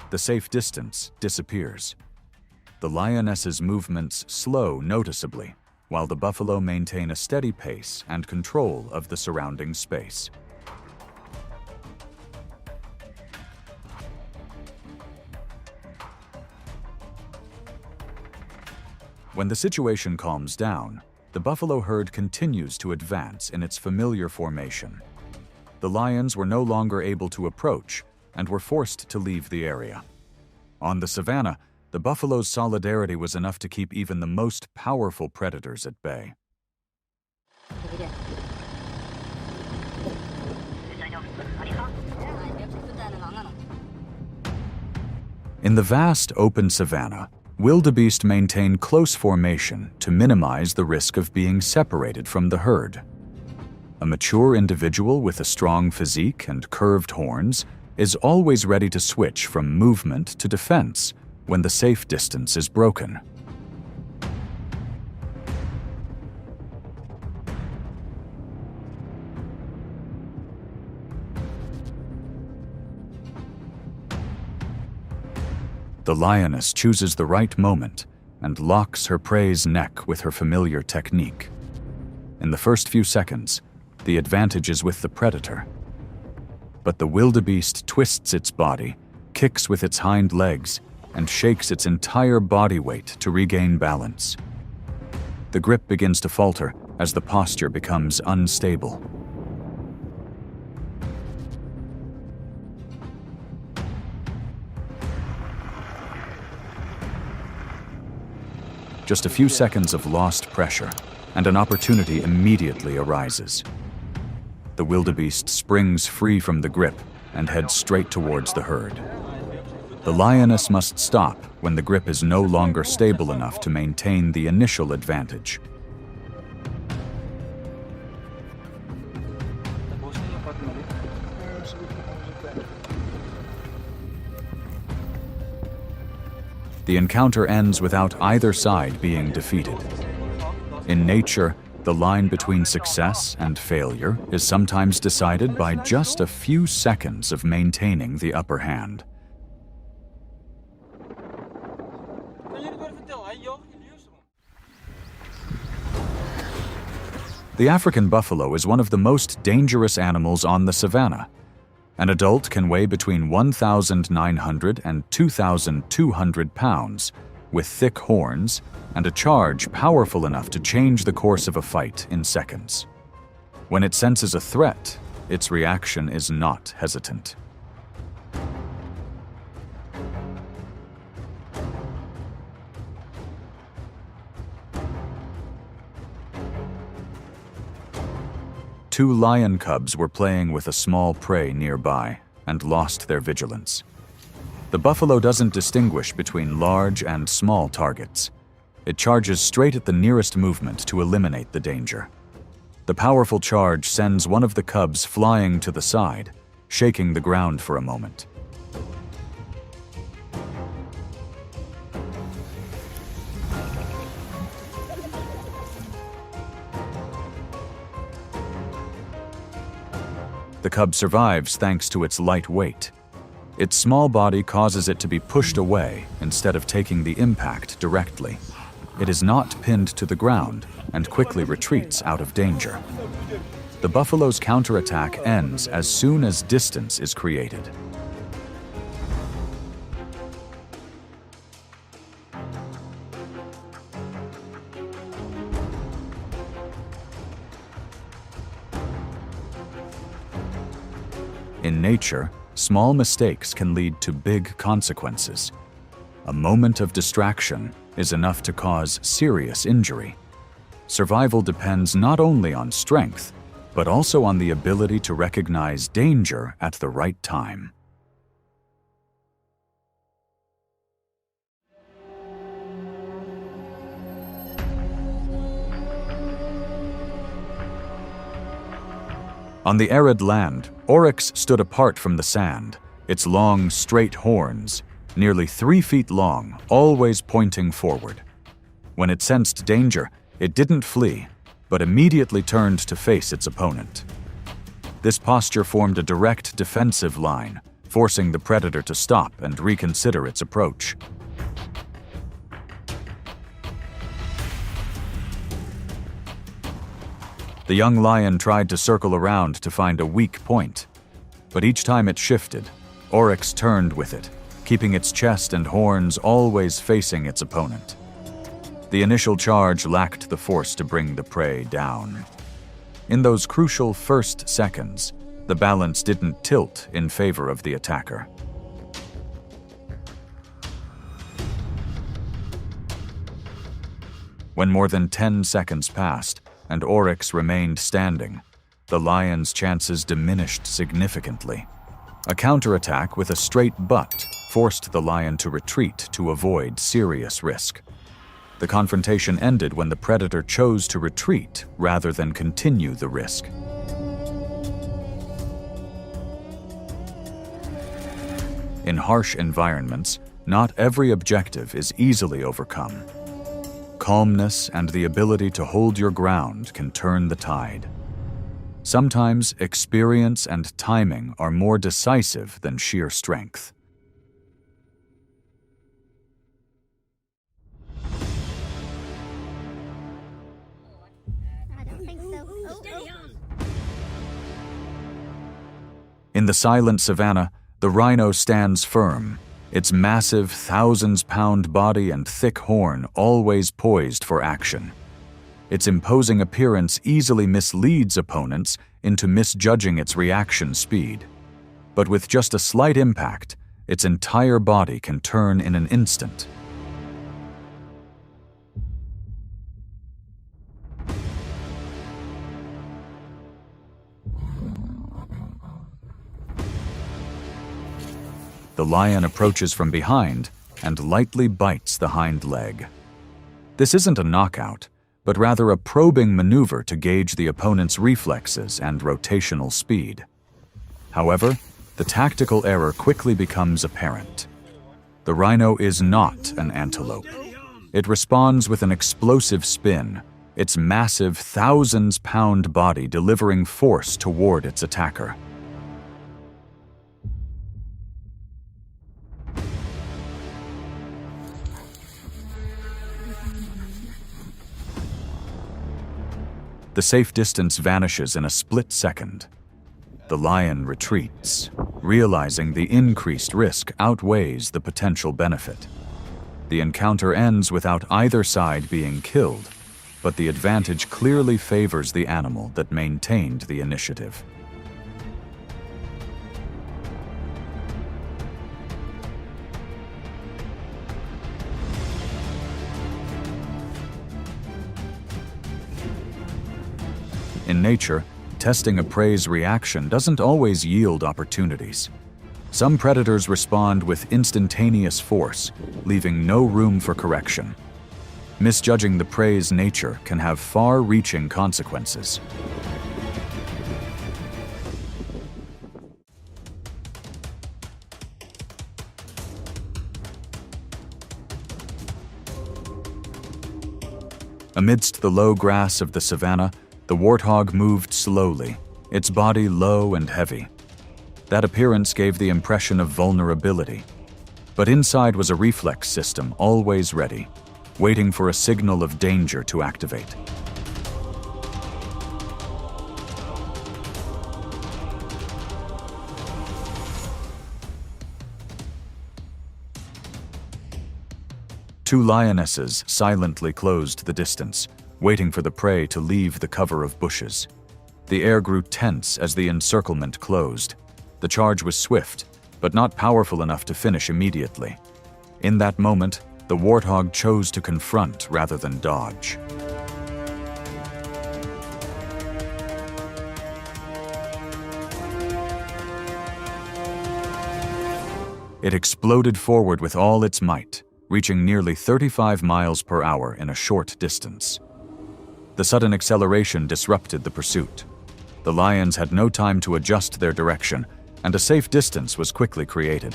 the safe distance disappears. The lioness's movements slow noticeably, while the buffalo maintain a steady pace and control of the surrounding space. When the situation calms down, the buffalo herd continues to advance in its familiar formation. The lions were no longer able to approach and were forced to leave the area. On the savanna, the buffalo's solidarity was enough to keep even the most powerful predators at bay. In the vast open savanna, wildebeest maintain close formation to minimize the risk of being separated from the herd. A mature individual with a strong physique and curved horns is always ready to switch from movement to defense when the safe distance is broken. The lioness chooses the right moment and locks her prey's neck with her familiar technique. In the first few seconds, the advantage is with the predator. But the wildebeest twists its body, kicks with its hind legs, and shakes its entire body weight to regain balance. The grip begins to falter as the posture becomes unstable. Just a few seconds of lost pressure, and an opportunity immediately arises. The wildebeest springs free from the grip and heads straight towards the herd. The lioness must stop when the grip is no longer stable enough to maintain the initial advantage. The encounter ends without either side being defeated. In nature, the line between success and failure is sometimes decided by just a few seconds of maintaining the upper hand. The African buffalo is one of the most dangerous animals on the savanna. An adult can weigh between 1,900 and 2,200 pounds, with thick horns and a charge powerful enough to change the course of a fight in seconds. When it senses a threat, its reaction is not hesitant. Two lion cubs were playing with a small prey nearby and lost their vigilance. The buffalo doesn't distinguish between large and small targets. It charges straight at the nearest movement to eliminate the danger. The powerful charge sends one of the cubs flying to the side, shaking the ground for a moment. The cub survives thanks to its light weight. Its small body causes it to be pushed away instead of taking the impact directly. It is not pinned to the ground and quickly retreats out of danger. The buffalo's counterattack ends as soon as distance is created. In nature, small mistakes can lead to big consequences. A moment of distraction is enough to cause serious injury. Survival depends not only on strength, but also on the ability to recognize danger at the right time. On the arid land, Oryx stood apart from the sand, its long, straight horns, nearly 3 feet long, always pointing forward. When it sensed danger, it didn't flee, but immediately turned to face its opponent. This posture formed a direct defensive line, forcing the predator to stop and reconsider its approach. The young lion tried to circle around to find a weak point, but each time it shifted, Oryx turned with it, keeping its chest and horns always facing its opponent. The initial charge lacked the force to bring the prey down. In those crucial first seconds, the balance didn't tilt in favor of the attacker. When more than 10 seconds passed and Oryx remained standing, the lion's chances diminished significantly. A counterattack with a straight butt forced the lion to retreat to avoid serious risk. The confrontation ended when the predator chose to retreat rather than continue the risk. In harsh environments, not every objective is easily overcome. Calmness and the ability to hold your ground can turn the tide. Sometimes experience and timing are more decisive than sheer strength. In the silent savanna, the rhino stands firm, its massive thousands-pound body and thick horn always poised for action. Its imposing appearance easily misleads opponents into misjudging its reaction speed. But with just a slight impact, its entire body can turn in an instant. The lion approaches from behind and lightly bites the hind leg. This isn't a knockout, but rather a probing maneuver to gauge the opponent's reflexes and rotational speed. However, the tactical error quickly becomes apparent. The rhino is not an antelope. It responds with an explosive spin, its massive thousands-pound body delivering force toward its attacker. The safe distance vanishes in a split second. The lion retreats, realizing the increased risk outweighs the potential benefit. The encounter ends without either side being killed, but the advantage clearly favors the animal that maintained the initiative. In nature, testing a prey's reaction doesn't always yield opportunities. Some predators respond with instantaneous force, leaving no room for correction. Misjudging the prey's nature can have far-reaching consequences. Amidst the low grass of the savanna, the warthog moved slowly, its body low and heavy. That appearance gave the impression of vulnerability. But inside was a reflex system always ready, waiting for a signal of danger to activate. Two lionesses silently closed the distance, waiting for the prey to leave the cover of bushes. The air grew tense as the encirclement closed. The charge was swift, but not powerful enough to finish immediately. In that moment, the warthog chose to confront rather than dodge. It exploded forward with all its might, reaching nearly 35 miles per hour in a short distance. The sudden acceleration disrupted the pursuit. The lions had no time to adjust their direction, and a safe distance was quickly created.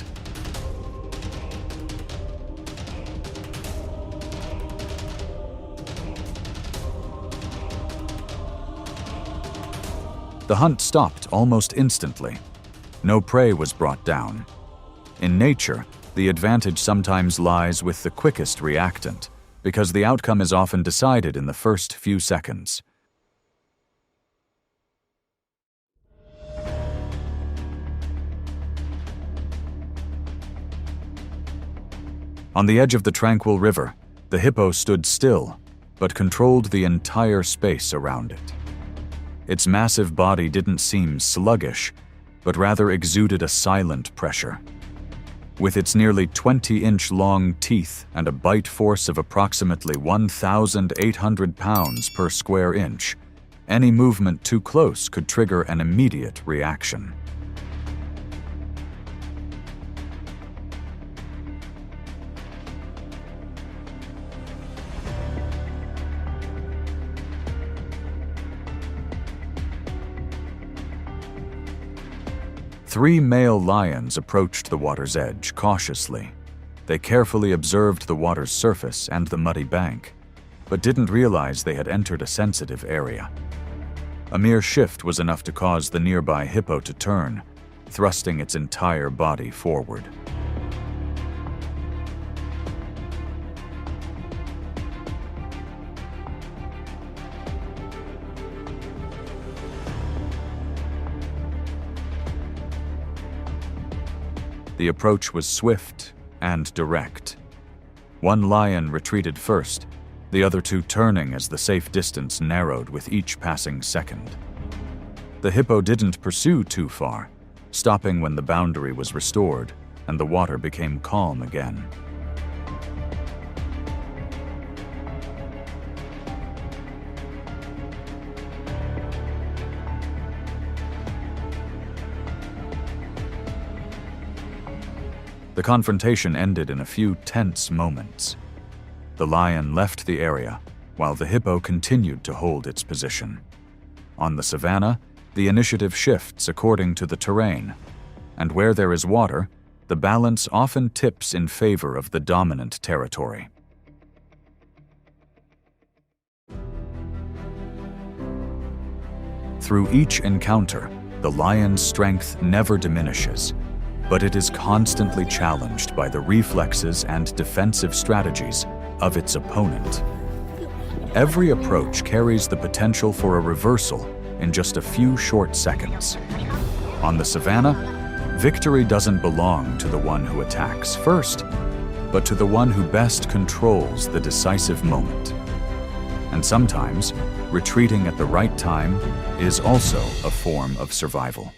The hunt stopped almost instantly. No prey was brought down. In nature, the advantage sometimes lies with the quickest reactant, because the outcome is often decided in the first few seconds. On the edge of the tranquil river, the hippo stood still, but controlled the entire space around it. Its massive body didn't seem sluggish, but rather exuded a silent pressure. With its nearly 20-inch long teeth and a bite force of approximately 1,800 pounds per square inch, any movement too close could trigger an immediate reaction. Three male lions approached the water's edge cautiously. They carefully observed the water's surface and the muddy bank, but didn't realize they had entered a sensitive area. A mere shift was enough to cause the nearby hippo to turn, thrusting its entire body forward. The approach was swift and direct. One lion retreated first, the other two turning as the safe distance narrowed with each passing second. The hippo didn't pursue too far, stopping when the boundary was restored and the water became calm again. The confrontation ended in a few tense moments. The lion left the area, while the hippo continued to hold its position. On the savanna, the initiative shifts according to the terrain, and where there is water, the balance often tips in favor of the dominant territory. Through each encounter, the lion's strength never diminishes, but it is constantly challenged by the reflexes and defensive strategies of its opponent. Every approach carries the potential for a reversal in just a few short seconds. On the savanna, victory doesn't belong to the one who attacks first, but to the one who best controls the decisive moment. And sometimes, retreating at the right time is also a form of survival.